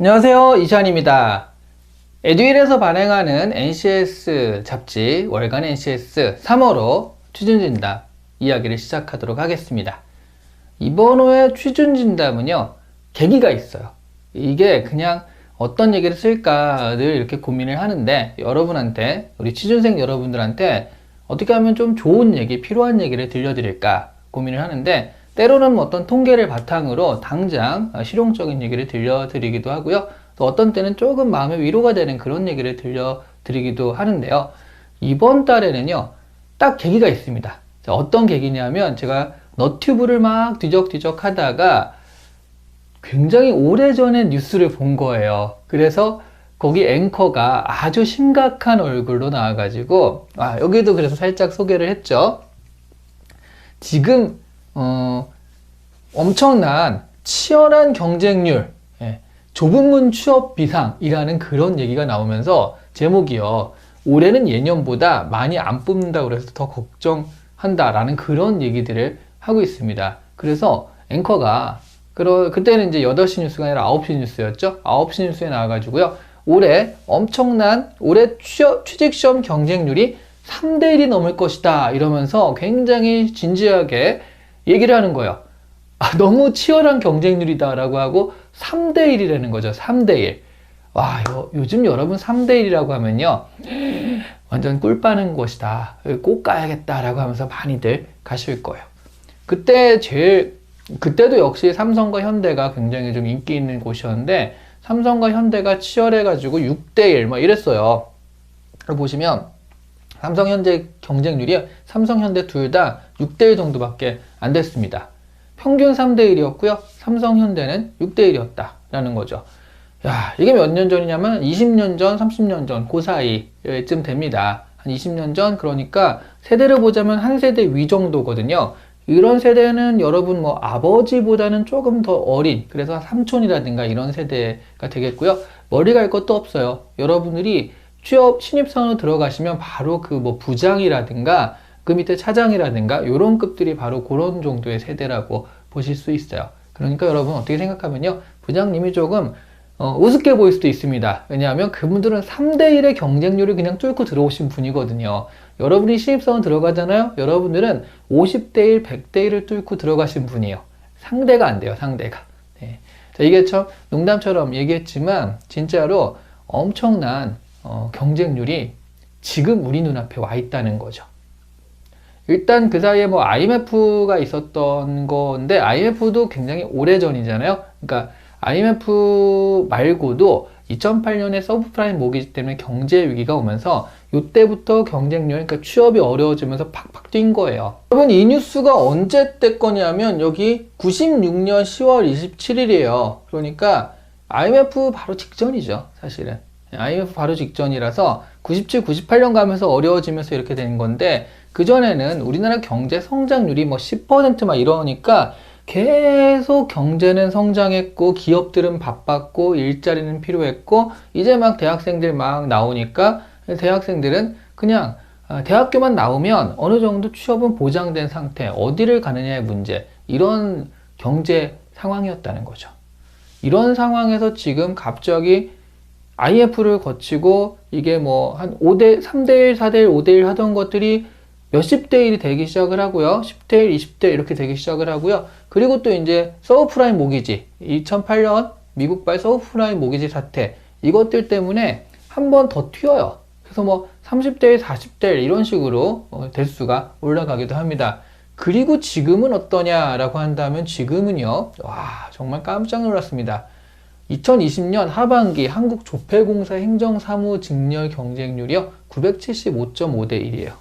안녕하세요, 이시안입니다. 에듀윌에서 발행하는 NCS 잡지 월간 NCS 3호로 취준진담 이야기를 시작하도록 하겠습니다. 이번 호의 취준진담은요, 계기가 있어요. 이게 그냥 어떤 얘기를 쓸까 늘 이렇게 고민을 하는데, 여러분한테, 우리 취준생 여러분들한테 어떻게 하면 좀 좋은 얘기, 필요한 얘기를 들려드릴까 고민을 하는데, 때로는 어떤 통계를 바탕으로 당장 실용적인 얘기를 들려드리기도 하고요. 또 어떤 때는 조금 마음의 위로가 되는 그런 얘기를 들려드리기도 하는데요. 이번 달에는요, 딱 계기가 있습니다. 자, 어떤 계기냐면, 제가 너튜브를 막 뒤적뒤적 하다가 굉장히 오래전에 뉴스를 본 거예요. 그래서 거기 앵커가 아주 심각한 얼굴로 나와가지고, 여기도 그래서 살짝 소개를 했죠. 지금 엄청난 치열한 경쟁률, 좁은 문 취업 비상이라는 그런 얘기가 나오면서 제목이요, 올해는 예년보다 많이 안 뽑는다고 그래서 더 걱정한다라는 그런 얘기들을 하고 있습니다. 그래서 앵커가 그때는 이제 8시 뉴스가 아니라 9시 뉴스였죠. 9시 뉴스에 나와가지고요, 올해 취직시험 경쟁률이 3대1이 넘을 것이다 이러면서 굉장히 진지하게 얘기를 하는 거예요. 너무 치열한 경쟁률이다 라고 하고 3대1이라는 거죠. 3대1. 요즘 여러분 3대1이라고 하면요, 완전 꿀 빠는 곳이다, 꼭 가야겠다 라고 하면서 많이들 가실 거예요. 그때도 역시 삼성과 현대가 굉장히 좀 인기 있는 곳이었는데, 삼성과 현대가 치열해가지고 6대1 뭐 이랬어요. 보시면 삼성 현대 경쟁률이 삼성 현대 둘 다 6대1 정도밖에 안 됐습니다. 평균 3대1이었고요. 삼성 현대는 6대1이었다라는 거죠. 이게 몇 년 전이냐면 20년 전, 30년 전, 그 사이쯤 됩니다. 한 20년 전, 그러니까 세대를 보자면 한 세대 위 정도거든요. 이런 세대는 여러분 아버지보다는 조금 더 어린, 그래서 삼촌이라든가 이런 세대가 되겠고요. 머리 갈 것도 없어요. 여러분들이 취업 신입사원으로 들어가시면 바로 부장이라든가 그 밑에 차장이라든가 이런 급들이 바로 그런 정도의 세대라고 보실 수 있어요. 그러니까 여러분 어떻게 생각하면요, 부장님이 조금 우습게 보일 수도 있습니다. 왜냐하면 그분들은 3대1의 경쟁률을 그냥 뚫고 들어오신 분이거든요. 여러분이 신입사원 들어가잖아요. 여러분들은 50대1, 100대1을 뚫고 들어가신 분이에요. 상대가 안 돼요, 상대가. 네. 자, 이게 참 농담처럼 얘기했지만 진짜로 엄청난 경쟁률이 지금 우리 눈앞에 와 있다는 거죠. 일단 그 사이에 IMF가 있었던 건데, IMF도 굉장히 오래전이잖아요. 그러니까 IMF 말고도 2008년에 서브프라임 모기지 때문에 경제 위기가 오면서 이때부터 경쟁률, 그러니까 취업이 어려워지면서 팍팍 뛴 거예요. 여러분, 이 뉴스가 언제 때 거냐면 여기 96년 10월 27일이에요. 그러니까 IMF 바로 직전이죠, 사실은. IMF 바로 직전이라서 97, 98년 가면서 어려워지면서 이렇게 된 건데, 그전에는 우리나라 경제 성장률이 10% 막 이러니까 계속 경제는 성장했고, 기업들은 바빴고, 일자리는 필요했고, 이제 대학생들 막 나오니까 대학생들은 그냥 대학교만 나오면 어느 정도 취업은 보장된 상태, 어디를 가느냐의 문제, 이런 경제 상황이었다는 거죠. 이런 상황에서 지금 갑자기 IMF를 거치고 이게 한 3대1, 4대1, 5대1 하던 것들이 몇십 대 1이 되기 시작을 하고요. 10대 1, 20대 이렇게 되기 시작을 하고요. 그리고 또 이제 서브프라임 모기지, 2008년 미국발 서브프라임 모기지 사태, 이것들 때문에 한 번 더 튀어요. 그래서 30대 1, 40대 1 이런 식으로 대수가 올라가기도 합니다. 그리고 지금은 어떠냐라고 한다면, 지금은요, 정말 깜짝 놀랐습니다. 2020년 하반기 한국조폐공사 행정사무 직렬 경쟁률이요, 975.5대 1이에요.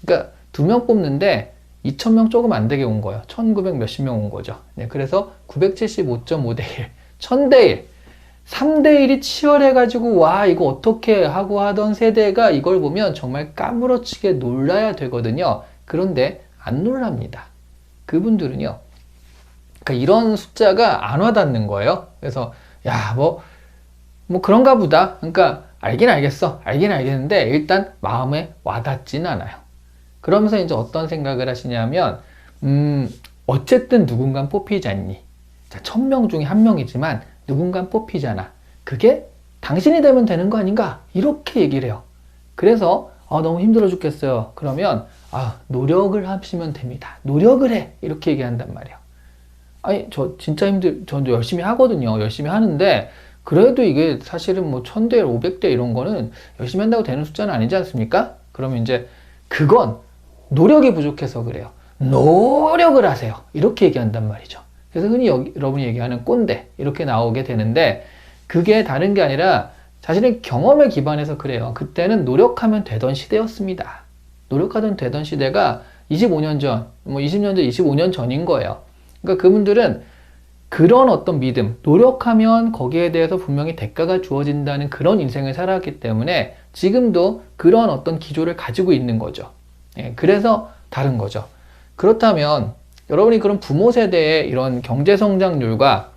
그러니까 2명 뽑는데 2,000명 조금 안 되게 온 거예요. 1,900 몇십 명 온 거죠. 네, 그래서 975.5대 1, 1000대 1, 3대 1이 치열해가지고 이거 어떻게 하고 하던 세대가 이걸 보면 정말 까무러치게 놀라야 되거든요. 그런데 안 놀랍니다. 그분들은요, 그러니까 이런 숫자가 안 와닿는 거예요. 그래서 그런가 보다. 그러니까 알긴 알겠는데 일단 마음에 와닿진 않아요. 그러면서 이제 어떤 생각을 하시냐면, 어쨌든 누군가 뽑히지 않니? 자, 1000명 중에 1명이지만 누군가 뽑히잖아. 그게 당신이 되면 되는 거 아닌가? 이렇게 얘기를 해요. 그래서 너무 힘들어 죽겠어요. 그러면 노력을 하시면 됩니다. 노력을 해. 이렇게 얘기한단 말이에요. 아니, 저도 열심히 하거든요. 열심히 하는데, 그래도 이게 사실은 뭐 1000대, 500대 이런 거는 열심히 한다고 되는 숫자는 아니지 않습니까? 그러면 이제 그건 노력이 부족해서 그래요. 노력을 하세요. 이렇게 얘기한단 말이죠. 그래서 흔히 여러분이 얘기하는 꼰대, 이렇게 나오게 되는데, 그게 다른 게 아니라 자신의 경험에 기반해서 그래요. 그때는 노력하면 되던 시대였습니다. 노력하던 되던 시대가 25년 전, 뭐 20년 전, 25년 전인 거예요. 그러니까 그분들은 그런 어떤 믿음, 노력하면 거기에 대해서 분명히 대가가 주어진다는 그런 인생을 살았기 때문에 지금도 그런 어떤 기조를 가지고 있는 거죠. 그래서 다른 거죠. 그렇다면 여러분이 그런 부모 세대의 이런 경제 성장률과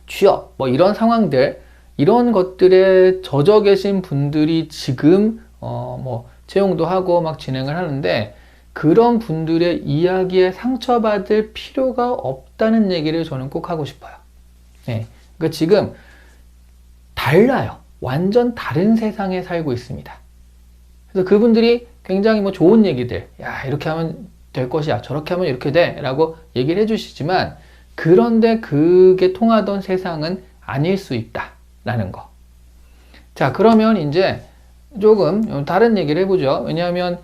취업, 뭐 이런 상황들, 이런 것들에 젖어 계신 분들이 지금 뭐 채용도 하고 막 진행을 하는데, 그런 분들의 이야기에 상처받을 필요가 없다는 얘기를 저는 꼭 하고 싶어요. 그러니까 지금 달라요. 완전 다른 세상에 살고 있습니다. 그래서 그분들이 굉장히 뭐 좋은 얘기들, 야, 이렇게 하면 될 것이야, 저렇게 하면 이렇게 돼 라고 얘기를 해주시지만, 그런데 그게 통하던 세상은 아닐 수 있다 라는 거. 자, 그러면 이제 조금 다른 얘기를 해보죠. 왜냐하면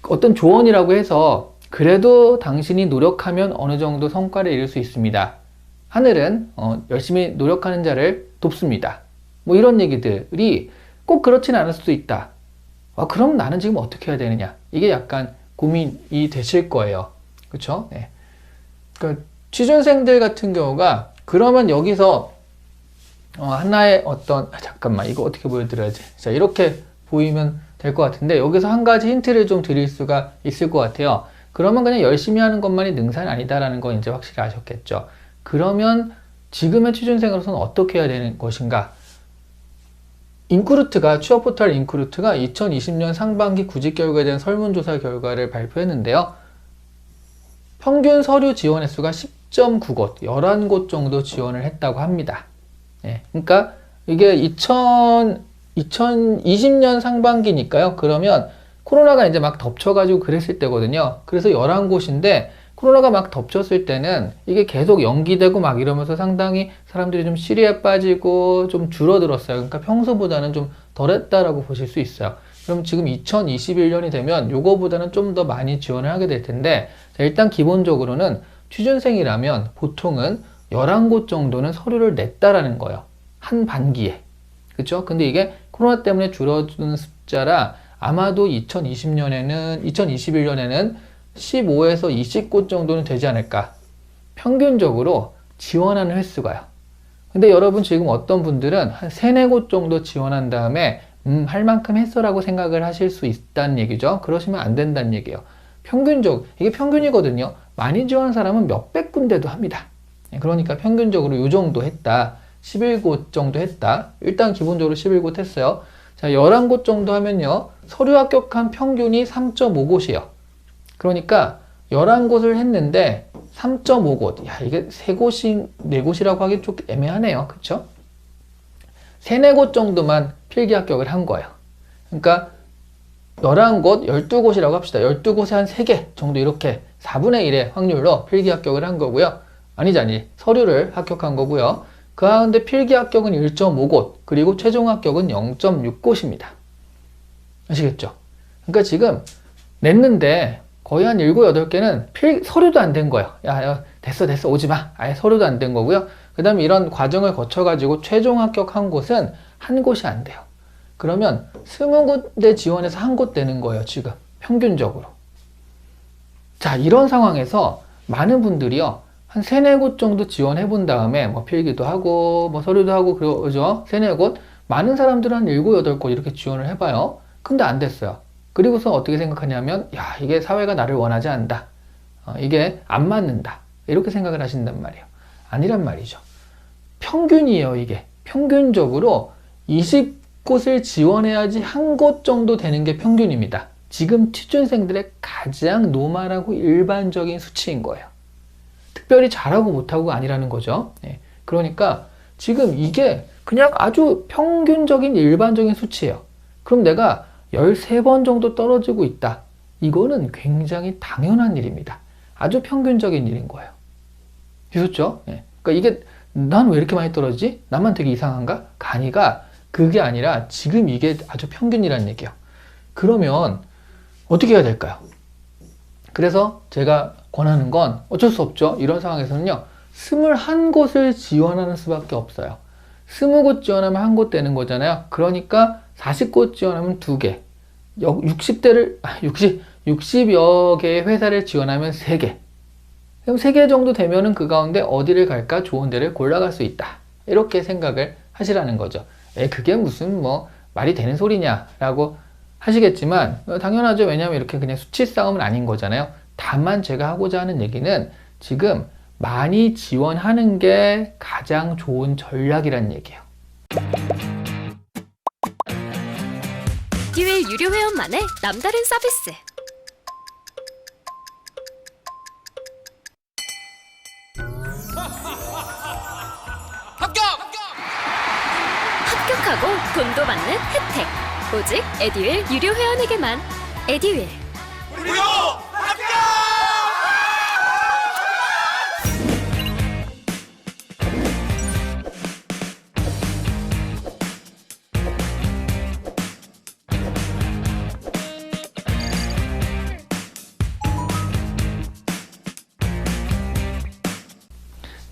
어떤 조언이라고 해서 그래도 당신이 노력하면 어느 정도 성과를 이룰 수 있습니다. 하늘은 열심히 노력하는 자를 돕습니다. 뭐 이런 얘기들이 꼭 그렇지는 않을 수도 있다. 그럼 나는 지금 어떻게 해야 되느냐? 이게 약간 고민이 되실 거예요. 그렇죠? 네. 그러니까 취준생들 같은 경우가 그러면 여기서 하나의 어떤 잠깐만, 이거 어떻게 보여드려야지? 자, 이렇게 보이면 될 것 같은데, 여기서 한 가지 힌트를 좀 드릴 수가 있을 것 같아요. 그러면 그냥 열심히 하는 것만이 능사는 아니다라는 거 이제 확실히 아셨겠죠. 그러면 지금의 취준생으로서는 어떻게 해야 되는 것인가? 취업 포털 인크루트가 2020년 상반기 구직 결과에 대한 설문조사 결과를 발표했는데요. 평균 서류 지원 횟수가 10.9곳, 11곳 정도 지원을 했다고 합니다. 그러니까 이게 2020년 상반기니까요. 그러면 코로나가 이제 막 덮쳐가지고 그랬을 때거든요. 그래서 11곳인데, 코로나가 막 덮쳤을 때는 이게 계속 연기되고 막 이러면서 상당히 사람들이 좀 시리에 빠지고 좀 줄어들었어요. 그러니까 평소보다는 좀 덜했다라고 보실 수 있어요. 그럼 지금 2021년이 되면 요거보다는 좀 더 많이 지원을 하게 될 텐데, 자, 일단 기본적으로는 취준생이라면 보통은 11곳 정도는 서류를 냈다라는 거예요. 한 반기에. 그쵸? 근데 이게 코로나 때문에 줄어든 숫자라 아마도 2021년에는 15에서 20곳 정도는 되지 않을까. 평균적으로 지원하는 횟수가요. 근데 여러분 지금 어떤 분들은 한 3, 4곳 정도 지원한 다음에 할 만큼 했어라고 생각을 하실 수 있다는 얘기죠. 그러시면 안 된다는 얘기예요. 이게 평균이거든요. 많이 지원한 사람은 몇백 군데도 합니다. 그러니까 평균적으로 이 정도 했다. 11곳 정도 했다. 일단 기본적으로 11곳 했어요. 자, 11곳 정도 하면요, 서류 합격한 평균이 3.5곳이에요. 그러니까 11곳을 했는데 3.5곳. 야, 이게 3곳이, 4곳이라고 하기 좀 애매하네요. 그쵸? 3, 4곳 정도만 필기 합격을 한 거예요. 그러니까 11곳, 12곳이라고 합시다. 12곳에 한 3개 정도, 이렇게 4분의 1의 확률로 필기 합격을 한 거고요. 아니지. 서류를 합격한 거고요. 그 가운데 필기 합격은 1.5곳, 그리고 최종 합격은 0.6곳입니다. 아시겠죠? 그러니까 지금 냈는데 거의 한 7, 8개는 서류도 안 된 거예요. 야, 됐어, 오지 마. 아예 서류도 안 된 거고요. 그 다음에 이런 과정을 거쳐가지고 최종 합격한 곳은 한 곳이 안 돼요. 그러면 20군데 지원해서 한 곳 되는 거예요, 지금. 평균적으로. 자, 이런 상황에서 많은 분들이요, 한 3, 4곳 정도 지원해 본 다음에 뭐 필기도 하고 뭐 서류도 하고 그러죠. 3, 4곳. 많은 사람들은 한 7, 8곳 이렇게 지원을 해봐요. 근데 안 됐어요. 그리고서 어떻게 생각하냐면, 야, 이게 사회가 나를 원하지 않는다. 이게 안 맞는다. 이렇게 생각을 하신단 말이에요. 아니란 말이죠. 평균이에요, 이게. 평균적으로 20곳을 지원해야지 한 곳 정도 되는 게 평균입니다. 지금 취준생들의 가장 노멀하고 일반적인 수치인 거예요. 특별히 잘하고 못하고가 아니라는 거죠. 그러니까 지금 이게 그냥 아주 평균적인 일반적인 수치예요. 그럼 내가 13번 정도 떨어지고 있다. 이거는 굉장히 당연한 일입니다. 아주 평균적인 일인 거예요. 있었죠? 예. 그러니까 이게 난 왜 이렇게 많이 떨어지지? 나만 되게 이상한가? 아니가 그게 아니라 지금 이게 아주 평균이라는 얘기예요. 그러면 어떻게 해야 될까요? 그래서 제가 권하는 건 어쩔 수 없죠. 이런 상황에서는요. 21곳을 지원하는 수밖에 없어요. 20곳 지원하면 1곳 되는 거잖아요. 그러니까 40곳 지원하면 2개. 60여 개의 회사를 지원하면 3개. 그럼 3개 정도 되면은 그 가운데 어디를 갈까 좋은 데를 골라갈 수 있다. 이렇게 생각을 하시라는 거죠. 그게 무슨 뭐 말이 되는 소리냐라고 하시겠지만 당연하죠. 왜냐하면 이렇게 그냥 수치 싸움은 아닌 거잖아요. 다만 제가 하고자 하는 얘기는 지금 많이 지원하는 게 가장 좋은 전략이라는 얘기예요. 에듀윌 유료 회원만의 남다른 서비스. 합격하고 돈도 받는 혜택. 오직 에듀윌 유료 회원에게만. 에듀윌. 무료 합격!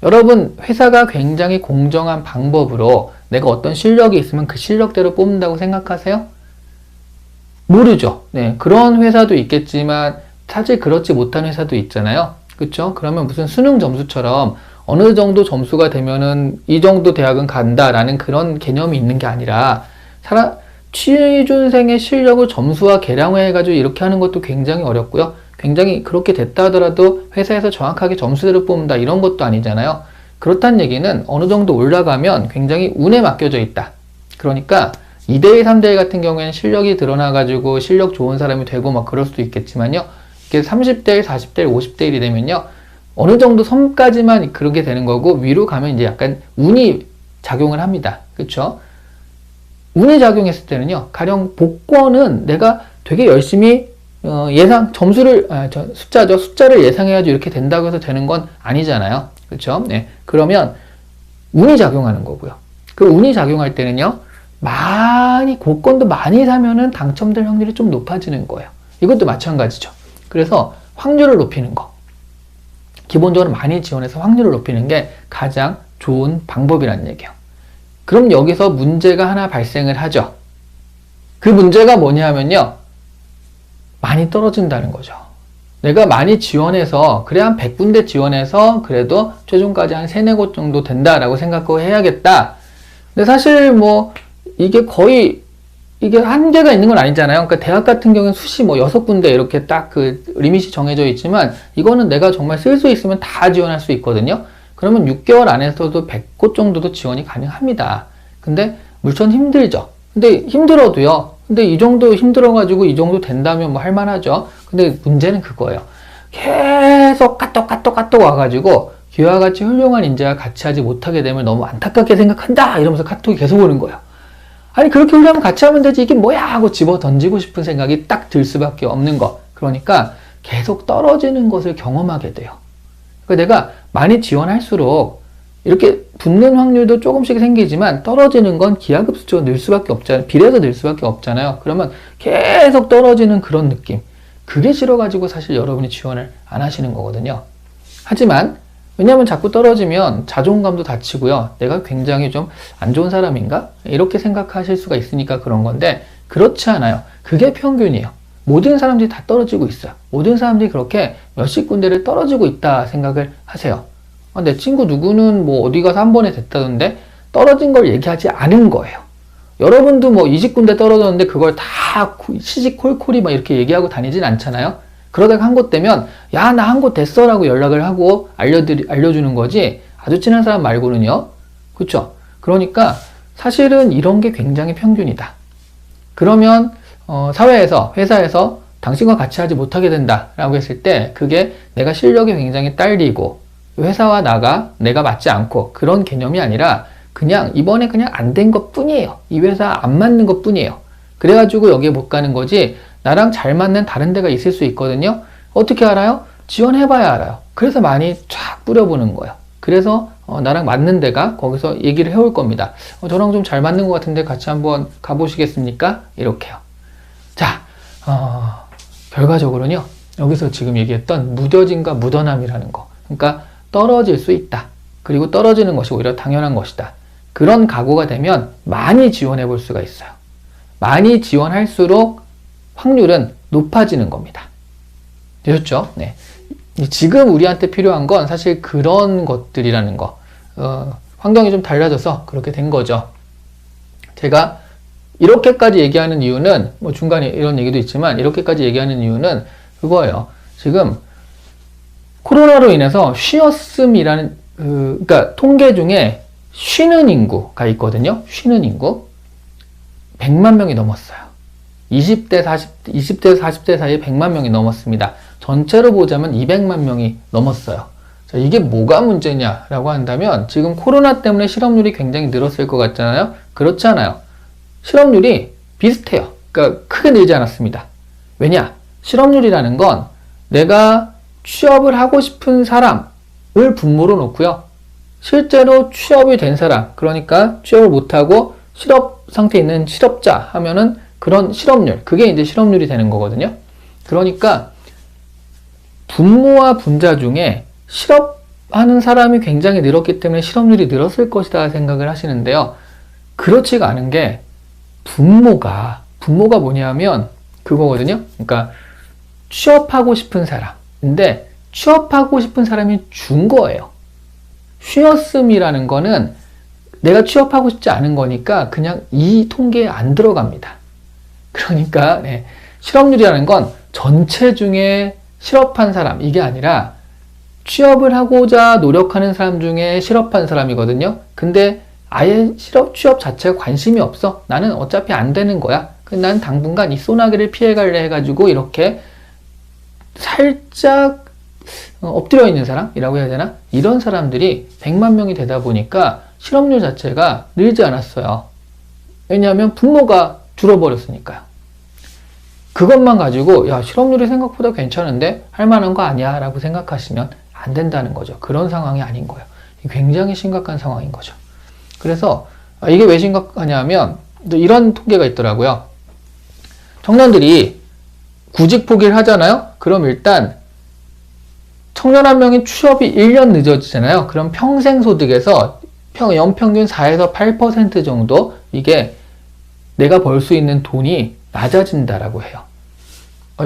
여러분, 회사가 굉장히 공정한 방법으로 내가 어떤 실력이 있으면 그 실력대로 뽑는다고 생각하세요? 모르죠. 네, 그런 회사도 있겠지만 사실 그렇지 못한 회사도 있잖아요. 그렇죠? 그러면 무슨 수능 점수처럼 어느 정도 점수가 되면은 이 정도 대학은 간다라는 그런 개념이 있는 게 아니라 취준생의 실력을 점수와 계량화해가지고 이렇게 하는 것도 굉장히 어렵고요. 굉장히 그렇게 됐다 하더라도 회사에서 정확하게 점수대로 뽑는다 이런 것도 아니잖아요. 그렇다는 얘기는 어느 정도 올라가면 굉장히 운에 맡겨져 있다. 그러니까 2대1, 3대1 같은 경우에는 실력이 드러나가지고 실력 좋은 사람이 되고 막 그럴 수도 있겠지만요. 이게 30대1, 40대1, 50대1이 되면요. 어느 정도 선까지만 그렇게 되는 거고 위로 가면 이제 약간 운이 작용을 합니다. 그렇죠? 운이 작용했을 때는요. 가령 복권은 내가 되게 열심히 숫자를 예상해가지고 이렇게 된다고 해서 되는 건 아니잖아요. 그렇죠? 네. 그러면 운이 작용하는 거고요. 그 운이 작용할 때는요. 복권도 많이 사면은 당첨될 확률이 좀 높아지는 거예요. 이것도 마찬가지죠. 그래서 확률을 높이는 거. 기본적으로 많이 지원해서 확률을 높이는 게 가장 좋은 방법이라는 얘기예요. 그럼 여기서 문제가 하나 발생을 하죠. 그 문제가 뭐냐면요. 많이 떨어진다는 거죠. 내가 많이 지원해서 그래 한 100군데 지원해서 그래도 최종까지 한 3, 4곳 정도 된다라고 생각하고 해야겠다. 근데 사실 뭐 이게 거의 이게 한계가 있는 건 아니잖아요. 그러니까 대학 같은 경우는 수시 6군데 이렇게 딱 그 리밋이 정해져 있지만 이거는 내가 정말 쓸 수 있으면 다 지원할 수 있거든요. 그러면 6개월 안에서도 100곳 정도도 지원이 가능합니다. 근데 물론 힘들죠. 근데 힘들어도요. 근데 이 정도 힘들어가지고 이 정도 된다면 뭐 할만하죠. 근데 문제는 그거예요. 계속 카톡 와가지고 기와 같이 훌륭한 인재가 같이 하지 못하게 되면 너무 안타깝게 생각한다 이러면서 카톡이 계속 오는 거예요. 아니 그렇게 훌륭하면 같이 하면 되지 이게 뭐야 하고 집어 던지고 싶은 생각이 딱 들 수밖에 없는 거. 그러니까 계속 떨어지는 것을 경험하게 돼요. 그러니까 내가 많이 지원할수록 이렇게 붙는 확률도 조금씩 생기지만 떨어지는 건 기하급수적으로 늘 수밖에 없잖아요. 비례해서 늘 수밖에 없잖아요. 그러면 계속 떨어지는 그런 느낌. 그게 싫어가지고 사실 여러분이 지원을 안 하시는 거거든요. 하지만 왜냐하면 자꾸 떨어지면 자존감도 다치고요. 내가 굉장히 좀 안 좋은 사람인가? 이렇게 생각하실 수가 있으니까 그런 건데 그렇지 않아요. 그게 평균이에요. 모든 사람들이 다 떨어지고 있어요. 모든 사람들이 그렇게 몇십 군데를 떨어지고 있다 생각을 하세요. 내 친구 누구는 뭐 어디 가서 한 번에 됐다던데 떨어진 걸 얘기하지 않은 거예요. 여러분도 뭐 20군데 떨어졌는데 그걸 다 시시콜콜이 막 이렇게 얘기하고 다니진 않잖아요. 그러다가 한 곳 되면 야 나 한 곳 됐어 라고 연락을 하고 알려주는 거지 아주 친한 사람 말고는요. 그렇죠? 그러니까 사실은 이런 게 굉장히 평균이다. 그러면 사회에서 회사에서 당신과 같이 하지 못하게 된다 라고 했을 때 그게 내가 실력이 굉장히 딸리고 회사와 내가 맞지 않고 그런 개념이 아니라 그냥 이번에 그냥 안 된 것 뿐이에요. 이 회사 안 맞는 것 뿐이에요. 그래가지고 여기에 못 가는 거지 나랑 잘 맞는 다른 데가 있을 수 있거든요. 어떻게 알아요? 지원해봐야 알아요. 그래서 많이 쫙 뿌려보는 거예요. 그래서 나랑 맞는 데가 거기서 얘기를 해올 겁니다. 저랑 좀 잘 맞는 것 같은데 같이 한번 가보시겠습니까? 이렇게요. 자, 결과적으로는요. 여기서 지금 얘기했던 무뎌짐과 묻어남이라는 거. 그러니까 떨어질 수 있다. 그리고 떨어지는 것이 오히려 당연한 것이다. 그런 각오가 되면 많이 지원해 볼 수가 있어요. 많이 지원할수록 확률은 높아지는 겁니다. 되셨죠? 네. 지금 우리한테 필요한 건 사실 그런 것들이라는 거. 환경이 좀 달라져서 그렇게 된 거죠. 제가 이렇게까지 얘기하는 이유는, 뭐 중간에 이런 얘기도 있지만, 이렇게까지 얘기하는 이유는 그거예요. 지금 코로나로 인해서 쉬었음이라는, 그러니까 통계 중에 쉬는 인구가 있거든요. 쉬는 인구. 100만 명이 넘었어요. 20대, 40대 사이에 100만 명이 넘었습니다. 전체로 보자면 200만 명이 넘었어요. 자, 이게 뭐가 문제냐라고 한다면 지금 코로나 때문에 실업률이 굉장히 늘었을 것 같잖아요. 그렇지 않아요. 실업률이 비슷해요. 그러니까 크게 늘지 않았습니다. 왜냐? 실업률이라는 건 내가 취업을 하고 싶은 사람을 분모로 놓고요. 실제로 취업이 된 사람, 그러니까 취업을 못하고 실업 상태에 있는 실업자 하면은 그런 실업률, 그게 이제 실업률이 되는 거거든요. 그러니까 분모와 분자 중에 실업하는 사람이 굉장히 늘었기 때문에 실업률이 늘었을 것이다 생각을 하시는데요. 그렇지가 않은 게 분모가 뭐냐면 그거거든요. 그러니까 취업하고 싶은 사람인데 취업하고 싶은 사람이 준 거예요. 쉬었음이라는 거는 내가 취업하고 싶지 않은 거니까 그냥 이 통계에 안 들어갑니다. 그러니까 네, 실업률이라는 건 전체 중에 실업한 사람, 이게 아니라 취업을 하고자 노력하는 사람 중에 실업한 사람이거든요. 근데 아예 취업 자체가 관심이 없어. 나는 어차피 안 되는 거야. 난 당분간 이 소나기를 피해갈래 해가지고 이렇게 살짝 엎드려 있는 사람이라고 해야 되나? 이런 사람들이 100만 명이 되다 보니까 실업률 자체가 늘지 않았어요. 왜냐하면 분모가 줄어버렸으니까요. 그것만 가지고 야, 실업률이 생각보다 괜찮은데 할 만한 거 아니야 라고 생각하시면 안 된다는 거죠. 그런 상황이 아닌 거예요. 굉장히 심각한 상황인 거죠. 그래서 이게 왜 심각하냐면 이런 통계가 있더라고요. 청년들이 구직 포기를 하잖아요. 그럼 일단 청년 한 명이 취업이 1년 늦어지잖아요. 그럼 평생 소득에서 연평균 4에서 8% 정도 이게 내가 벌 수 있는 돈이 낮아진다라고 해요.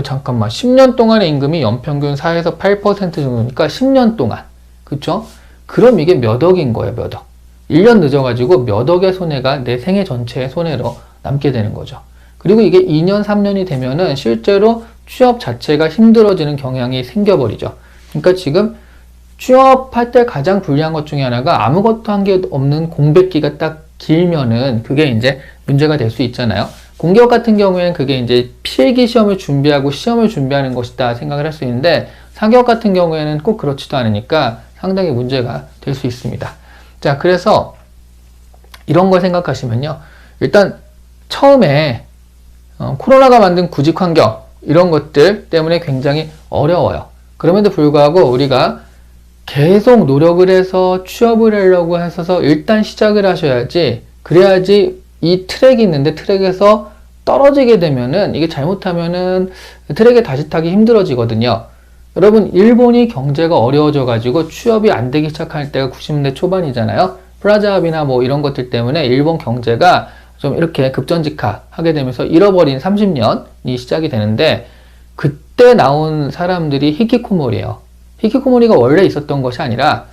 잠깐만, 10년 동안의 임금이 연평균 4에서 8% 정도니까 10년 동안, 그쵸? 그럼 이게 몇 억인 거예요, 몇 억. 1년 늦어가지고 몇 억의 손해가 내 생애 전체의 손해로 남게 되는 거죠. 그리고 이게 2년, 3년이 되면은 실제로 취업 자체가 힘들어지는 경향이 생겨버리죠. 그러니까 지금 취업할 때 가장 불리한 것 중에 하나가 아무것도 한 게 없는 공백기가 딱 길면은 그게 이제 문제가 될 수 있잖아요. 공기업 같은 경우에는 그게 이제 필기 시험을 준비하고 시험을 준비하는 것이다 생각을 할 수 있는데 사기업 같은 경우에는 꼭 그렇지도 않으니까 상당히 문제가 될 수 있습니다. 자, 그래서 이런 걸 생각하시면요. 일단 처음에 코로나가 만든 구직 환경 이런 것들 때문에 굉장히 어려워요. 그럼에도 불구하고 우리가 계속 노력을 해서 취업을 하려고 하셔서 일단 시작을 하셔야지, 그래야지 이 트랙이 있는데 트랙에서 떨어지게 되면은 이게 잘못하면은 트랙에 다시 타기 힘들어지거든요. 여러분, 일본이 경제가 어려워져 가지고 취업이 안 되기 시작할 때가 90년대 초반이잖아요. 플라자합이나 뭐 이런 것들 때문에 일본 경제가 좀 이렇게 급전직하게 되면서 잃어버린 30년이 시작이 되는데 그때 나온 사람들이 히키코모리예요. 히키코모리가 원래 있었던 것이 아니라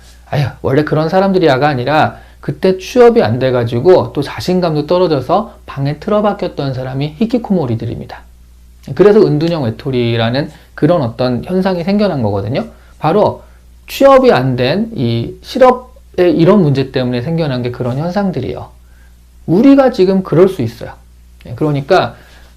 원래 그런 사람들이야가 아니라 그때 취업이 안 돼가지고 또 자신감도 떨어져서 방에 틀어박혔던 사람이 히키코모리들입니다. 그래서 은둔형 외톨이라는 그런 어떤 현상이 생겨난 거거든요. 바로 취업이 안 된 이 실업의 이런 문제 때문에 생겨난 게 그런 현상들이에요. 우리가 지금 그럴 수 있어요. 그러니까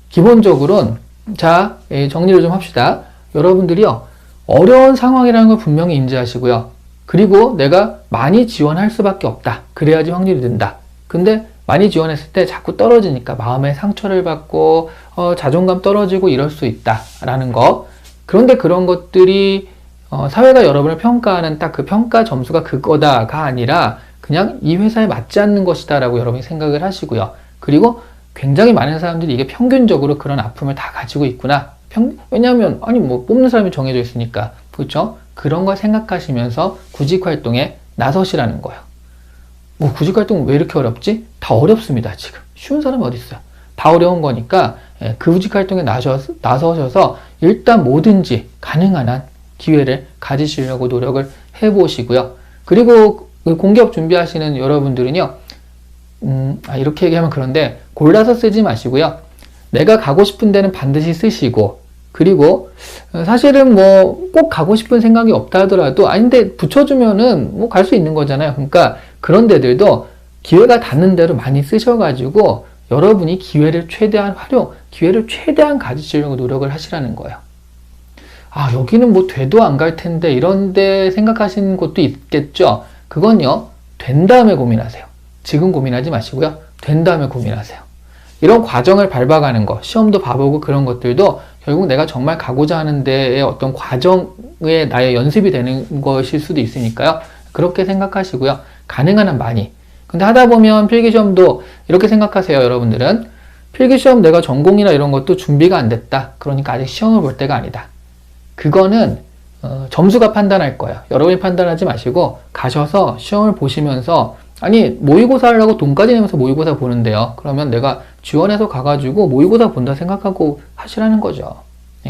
기본적으로는 자, 정리를 좀 합시다. 여러분들이요, 어려운 상황이라는 걸 분명히 인지하시고요. 그리고 내가 많이 지원할 수밖에 없다. 그래야지 확률이 는다. 근데 많이 지원했을 때 자꾸 떨어지니까 마음에 상처를 받고 자존감 떨어지고 이럴 수 있다라는 거. 그런데 그런 것들이 사회가 여러분을 평가하는 딱 그 평가 점수가 그거다가 아니라 그냥 이 회사에 맞지 않는 것이다 라고 여러분이 생각을 하시고요. 그리고 굉장히 많은 사람들이 이게 평균적으로 그런 아픔을 다 가지고 있구나. 왜냐하면 아니 뭐 뽑는 사람이 정해져 있으니까. 그렇죠? 그런 걸 생각하시면서 구직 활동에 나서시라는 거예요. 뭐 구직 활동 왜 이렇게 어렵지? 다 어렵습니다. 지금 쉬운 사람이 어디 있어요? 다 어려운 거니까 구직 활동에 나서셔서 일단 뭐든지 가능한 한 기회를 가지시려고 노력을 해보시고요. 그리고 공기업 준비하시는 여러분들은요, 이렇게 얘기하면 그런데 골라서 쓰지 마시고요. 내가 가고 싶은 데는 반드시 쓰시고, 그리고 사실은 뭐 꼭 가고 싶은 생각이 없다 하더라도 아닌데 붙여주면은 뭐 갈 수 있는 거잖아요. 그러니까 그런 데들도 기회가 닿는 대로 많이 쓰셔가지고 여러분이 기회를 최대한 기회를 최대한 가지시려고 노력을 하시라는 거예요. 여기는 뭐 돼도 안 갈 텐데 이런데 생각하시는 것도 있겠죠. 그건요, 된 다음에 고민하세요. 지금 고민하지 마시고요. 된 다음에 고민하세요. 이런 과정을 밟아가는 거, 시험도 봐보고 그런 것들도 결국 내가 정말 가고자 하는 데의 어떤 과정에 나의 연습이 되는 것일 수도 있으니까요. 그렇게 생각하시고요. 가능한 한 많이. 근데 하다 보면 필기시험도 이렇게 생각하세요, 여러분들은. 필기시험 내가 전공이나 이런 것도 준비가 안 됐다. 그러니까 아직 시험을 볼 때가 아니다. 그거는 점수가 판단할 거예요. 여러분이 판단하지 마시고 가셔서 시험을 보시면서 아니 모의고사 하려고 돈까지 내면서 모의고사 보는데요. 그러면 내가 지원해서 가가지고 모의고사 본다 생각하고 하시라는 거죠.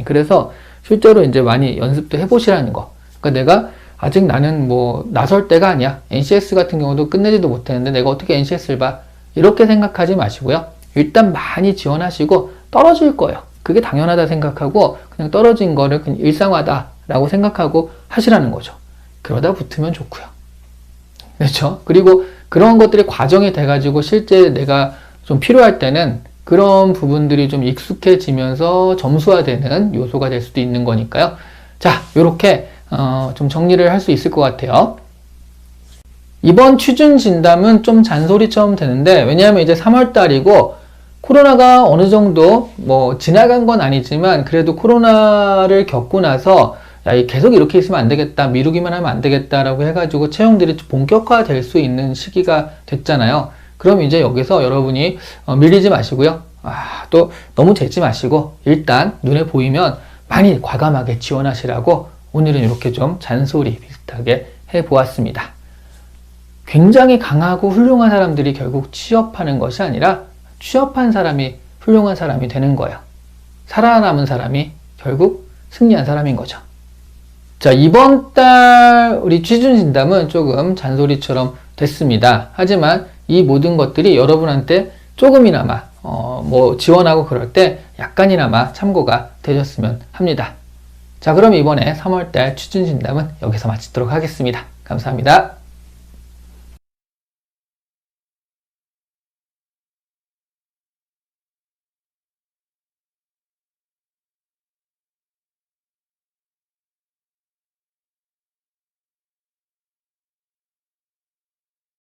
그래서 실제로 이제 많이 연습도 해보시라는 거. 그러니까 내가 아직 나는 뭐 나설 때가 아니야. NCS 같은 경우도 끝내지도 못했는데 내가 어떻게 NCS를 봐? 이렇게 생각하지 마시고요. 일단 많이 지원하시고 떨어질 거예요. 그게 당연하다 생각하고 그냥 떨어진 거를 그냥 일상화다라고 생각하고 하시라는 거죠. 그러다 붙으면 좋고요. 그렇죠? 그리고 그런 것들이 과정이 돼가지고 실제 내가 좀 필요할 때는 그런 부분들이 좀 익숙해지면서 점수화되는 요소가 될 수도 있는 거니까요. 자, 요렇게 좀 정리를 할 수 있을 것 같아요. 이번 취준 진담은 좀 잔소리처럼 되는데 왜냐하면 이제 3월달이고 코로나가 어느 정도 뭐 지나간 건 아니지만 그래도 코로나를 겪고 나서 계속 이렇게 있으면 안 되겠다, 미루기만 하면 안 되겠다라고 해가지고 채용들이 본격화될 수 있는 시기가 됐잖아요. 그럼 이제 여기서 여러분이 밀리지 마시고요. 또 너무 재지 마시고 일단 눈에 보이면 많이 과감하게 지원하시라고 오늘은 이렇게 좀 잔소리 비슷하게 해보았습니다. 굉장히 강하고 훌륭한 사람들이 결국 취업하는 것이 아니라 취업한 사람이 훌륭한 사람이 되는 거예요. 살아남은 사람이 결국 승리한 사람인 거죠. 자, 이번 달 우리 취준 진담은 조금 잔소리처럼 됐습니다. 하지만 이 모든 것들이 여러분한테 조금이나마 뭐 지원하고 그럴 때 약간이나마 참고가 되셨으면 합니다. 자, 그럼 이번에 3월달 취준 진담은 여기서 마치도록 하겠습니다. 감사합니다.